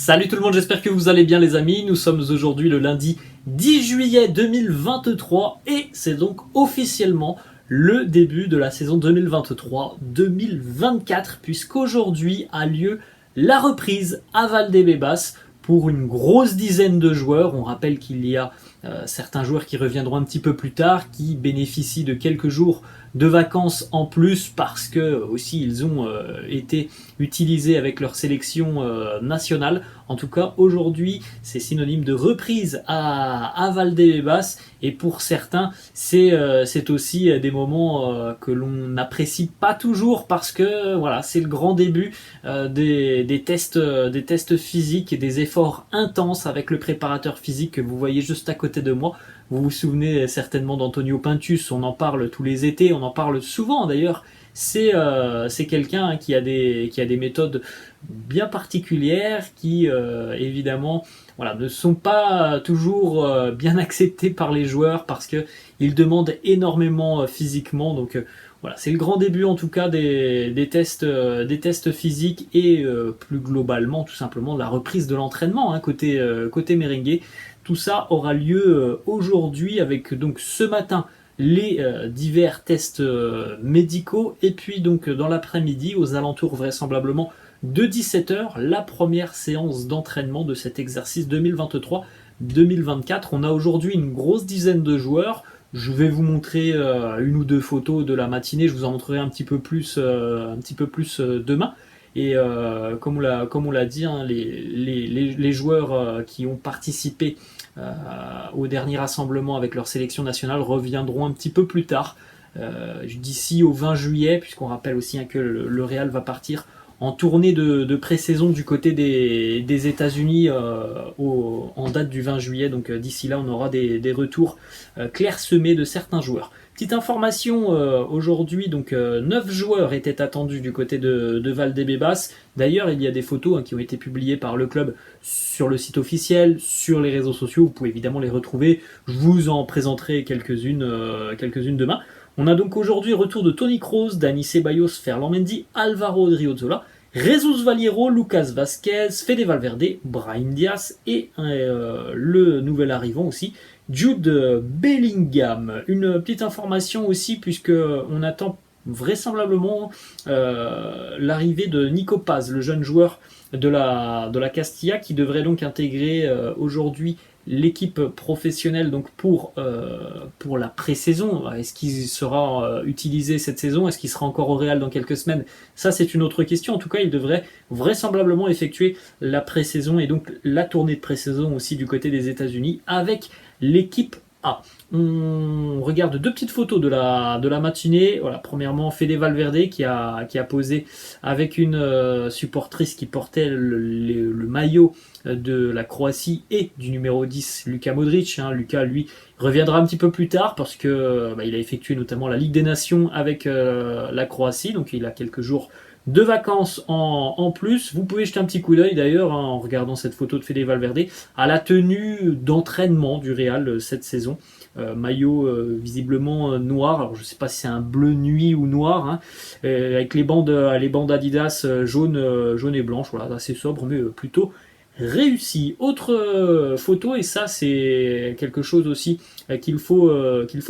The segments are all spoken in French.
Salut tout le monde, j'espère que vous allez bien les amis. Nous sommes aujourd'hui le lundi 10 juillet 2023 et c'est donc officiellement le début de la saison 2023-2024 puisqu'aujourd'hui a lieu la reprise à Valdebebas pour une grosse dizaine de joueurs. On rappelle qu'il y a certains joueurs qui reviendront un petit peu plus tard, qui bénéficient de quelques jours de vacances en plus parce que aussi ils ont été utilisés avec leur sélection nationale. En tout cas, aujourd'hui, c'est synonyme de reprise à Valdebebas et pour certains, c'est aussi des moments que l'on n'apprécie pas toujours parce que voilà, c'est le grand début des tests physiques et des efforts intenses avec le préparateur physique que vous voyez juste à côté de moi. Vous vous souvenez certainement d'Antonio Pintus, on en parle tous les étés, on en parle souvent d'ailleurs. C'est quelqu'un qui a des méthodes bien particulières qui évidemment voilà, ne sont pas toujours bien acceptées par les joueurs parce qu'ils demandent énormément physiquement. Donc voilà, c'est le grand début en tout cas des tests physiques et plus globalement tout simplement de la reprise de l'entraînement hein, côté merengue. Tout ça aura lieu aujourd'hui avec donc ce matin les divers tests médicaux et puis donc dans l'après-midi aux alentours vraisemblablement de 17h la première séance d'entraînement de cet exercice 2023-2024. On a aujourd'hui une grosse dizaine de joueurs. Je vais vous montrer une ou deux photos de la matinée, je vous en montrerai un petit peu plus demain. Et comme on l'a dit, hein, les joueurs qui ont participé au dernier rassemblement avec leur sélection nationale reviendront un petit peu plus tard, d'ici au 20 juillet, puisqu'on rappelle aussi hein, que le Real va partir en tournée de pré-saison du côté des États-Unis en date du 20 juillet. Donc d'ici là, on aura des retours clairsemés de certains joueurs. Petite information, aujourd'hui, donc 9 joueurs étaient attendus du côté de Valdebebas. D'ailleurs, il y a des photos hein, qui ont été publiées par le club sur le site officiel, sur les réseaux sociaux. Vous pouvez évidemment les retrouver. Je vous en présenterai quelques-unes demain. On a donc aujourd'hui retour de Toni Kroos, Dani Ceballos, Ferland Mendy, Alvaro Odriozola, Jesus Valiero, Lucas Vazquez, Fede Valverde, Brahim Diaz et le nouvel arrivant aussi, Jude Bellingham. Une petite information aussi puisque on attend vraisemblablement l'arrivée de Nico Paz, le jeune joueur de la Castilla qui devrait donc intégrer aujourd'hui l'équipe professionnelle donc pour la pré-saison. Est-ce qu'il sera utilisé cette saison? Est-ce qu'il sera encore au Real dans quelques semaines? Ça, c'est une autre question. En tout cas, il devrait vraisemblablement effectuer la pré-saison et donc la tournée de pré-saison aussi du côté des États-Unis avec l'équipe A. On regarde deux petites photos de la matinée. Voilà, premièrement, Fede Valverde qui a posé avec une supportrice qui portait le maillot de la Croatie et du numéro 10, Luka Modric. Hein. Luka, lui, reviendra un petit peu plus tard parce que il a effectué notamment la Ligue des Nations avec la Croatie, donc il a quelques jours de vacances en plus. Vous pouvez jeter un petit coup d'œil d'ailleurs hein, en regardant cette photo de Fede Valverde à la tenue d'entraînement du Real cette saison. Maillot visiblement noir, alors je ne sais pas si c'est un bleu nuit ou noir, hein, avec les bandes Adidas jaune et blanche, voilà, assez sobre mais plutôt réussi. Autre photo, et ça c'est quelque chose aussi qu'il faut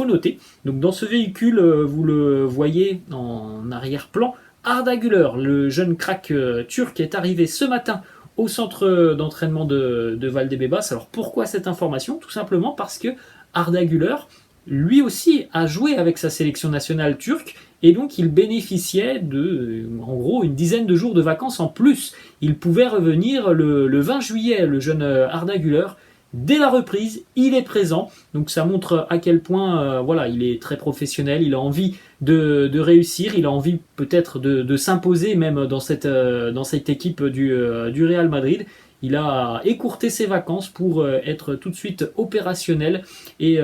noter. Donc dans ce véhicule, vous le voyez en arrière-plan, Arda Güler, le jeune crack turc, est arrivé ce matin au centre d'entraînement de Valdebebas. Alors pourquoi cette information? Tout simplement parce que Arda Güler, lui aussi, a joué avec sa sélection nationale turque et donc il bénéficiait de, en gros, une dizaine de jours de vacances en plus. Il pouvait revenir le 20 juillet, le jeune Arda Güler. Dès la reprise, il est présent, donc ça montre à quel point voilà, il est très professionnel, il a envie de réussir, il a envie peut-être de s'imposer même dans cette équipe du Real Madrid. Il a écourté ses vacances pour être tout de suite opérationnel et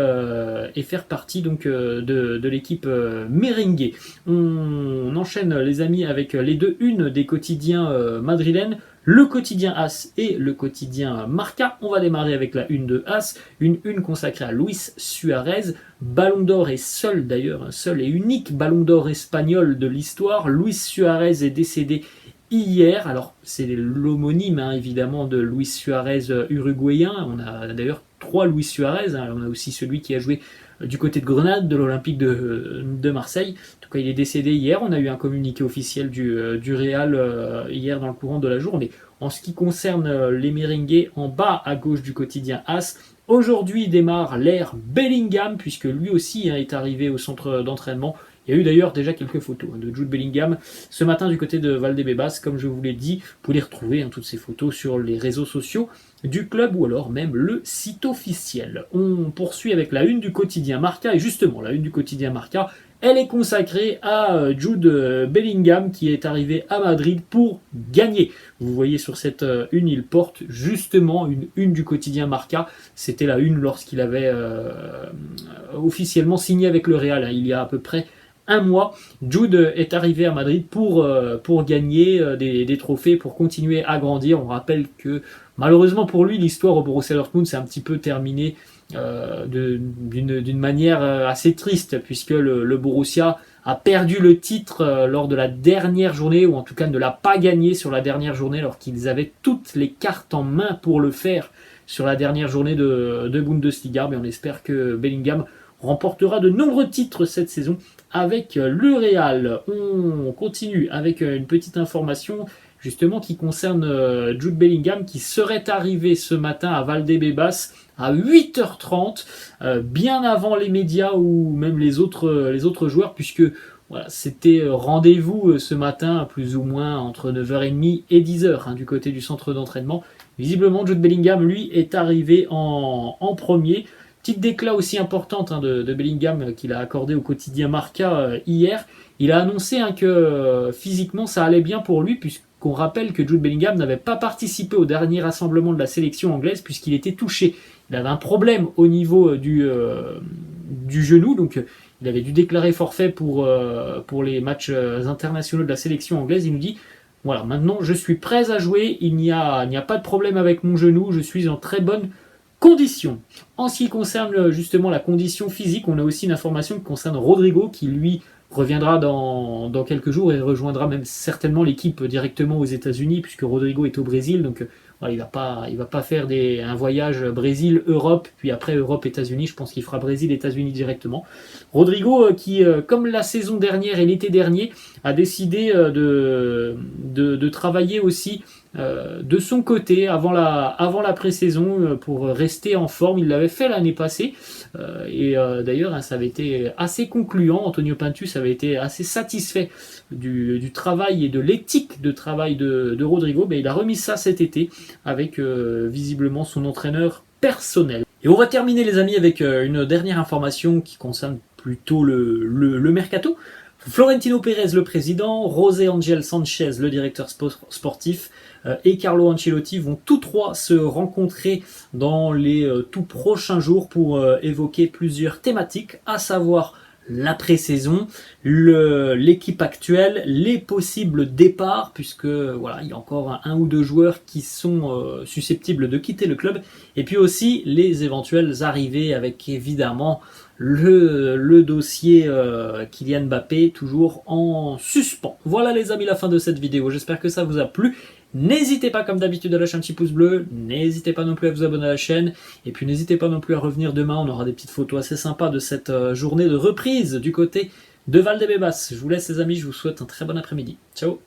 faire partie donc de l'équipe merengue. On enchaîne les amis avec les deux unes des quotidiens madrilènes. Le quotidien AS et le quotidien Marca. On va démarrer avec la une de AS, une consacrée à Luis Suarez, ballon d'or et seul d'ailleurs, seul et unique ballon d'or espagnol de l'histoire. Luis Suarez est décédé hier. Alors c'est l'homonyme évidemment de Luis Suarez uruguayen. On a d'ailleurs 3 Luis Suarez. On a aussi celui qui a joué du côté de Grenade, de l'Olympique de Marseille. En tout cas, il est décédé hier. On a eu un communiqué officiel du Real hier dans le courant de la journée. En ce qui concerne les merengues, en bas à gauche du quotidien AS, aujourd'hui démarre l'ère Bellingham, puisque lui aussi est arrivé au centre d'entraînement. Il y a eu d'ailleurs déjà quelques photos de Jude Bellingham ce matin du côté de Valdebebas. Comme je vous l'ai dit, vous pouvez retrouver toutes ces photos sur les réseaux sociaux du club ou alors même le site officiel. On poursuit avec la une du quotidien Marca, et justement la une du quotidien Marca, elle est consacrée à Jude Bellingham qui est arrivé à Madrid pour gagner. Vous voyez sur cette une, il porte justement une du quotidien Marca. C'était la une lorsqu'il avait officiellement signé avec le Real, il y a à peu près un mois. Jude est arrivé à Madrid pour gagner des trophées, pour continuer à grandir. On rappelle que malheureusement pour lui, l'histoire au Borussia Dortmund s'est un petit peu terminée d'une manière assez triste, puisque le Borussia a perdu le titre lors de la dernière journée, ou en tout cas ne l'a pas gagné sur la dernière journée, alors qu'ils avaient toutes les cartes en main pour le faire sur la dernière journée de Bundesliga. Mais on espère que Bellingham remportera de nombreux titres cette saison avec le Real. On continue avec une petite information justement qui concerne Jude Bellingham, qui serait arrivé ce matin à Valdebebas à 8h30, bien avant les médias ou même les autres joueurs, puisque voilà, c'était rendez-vous ce matin plus ou moins entre 9h30 et 10h du côté du centre d'entraînement. Visiblement, Jude Bellingham, lui, est arrivé en premier. Petite déclat aussi importante de Bellingham qu'il a accordé au quotidien Marca hier. Il a annoncé que physiquement ça allait bien pour lui, puisqu'on rappelle que Jude Bellingham n'avait pas participé au dernier rassemblement de la sélection anglaise puisqu'il était touché. Il avait un problème au niveau du genou, donc il avait dû déclarer forfait pour les matchs internationaux de la sélection anglaise. Il nous dit: voilà, maintenant je suis prêt à jouer, il n'y a pas de problème avec mon genou, je suis en très bonne condition. En ce qui concerne justement la condition physique, on a aussi une information qui concerne Rodrigo, qui lui reviendra dans quelques jours et rejoindra même certainement l'équipe directement aux États-Unis, puisque Rodrigo est au Brésil, donc voilà, il va pas faire un voyage Brésil-Europe, puis après Europe-États-Unis. Je pense qu'il fera Brésil-États-Unis directement. Rodrigo, qui, comme la saison dernière et l'été dernier, a décidé de travailler aussi de son côté avant la pré-saison pour rester en forme. Il l'avait fait l'année passée et d'ailleurs ça avait été assez concluant. Antonio Pintus avait été assez satisfait du travail et de l'éthique de travail de Rodrigo. Il a remis ça cet été avec visiblement son entraîneur personnel. Et on va terminer les amis avec une dernière information qui concerne plutôt le mercato. Florentino Pérez, le président, José Ángel Sánchez, le directeur sportif, et Carlo Ancelotti vont tous trois se rencontrer dans les tout prochains jours pour évoquer plusieurs thématiques, à savoir la pré-saison, l'équipe actuelle, les possibles départs, puisque voilà, il y a encore un ou deux joueurs qui sont susceptibles de quitter le club, et puis aussi les éventuelles arrivées, avec évidemment le dossier Kylian Mbappé toujours en suspens. Voilà les amis, la fin de cette vidéo, j'espère que ça vous a plu. N'hésitez pas comme d'habitude à lâcher un petit pouce bleu, n'hésitez pas non plus à vous abonner à la chaîne, et puis n'hésitez pas non plus à revenir demain, on aura des petites photos assez sympas de cette journée de reprise du côté de Valdebebas. Je vous laisse les amis, je vous souhaite un très bon après-midi. Ciao.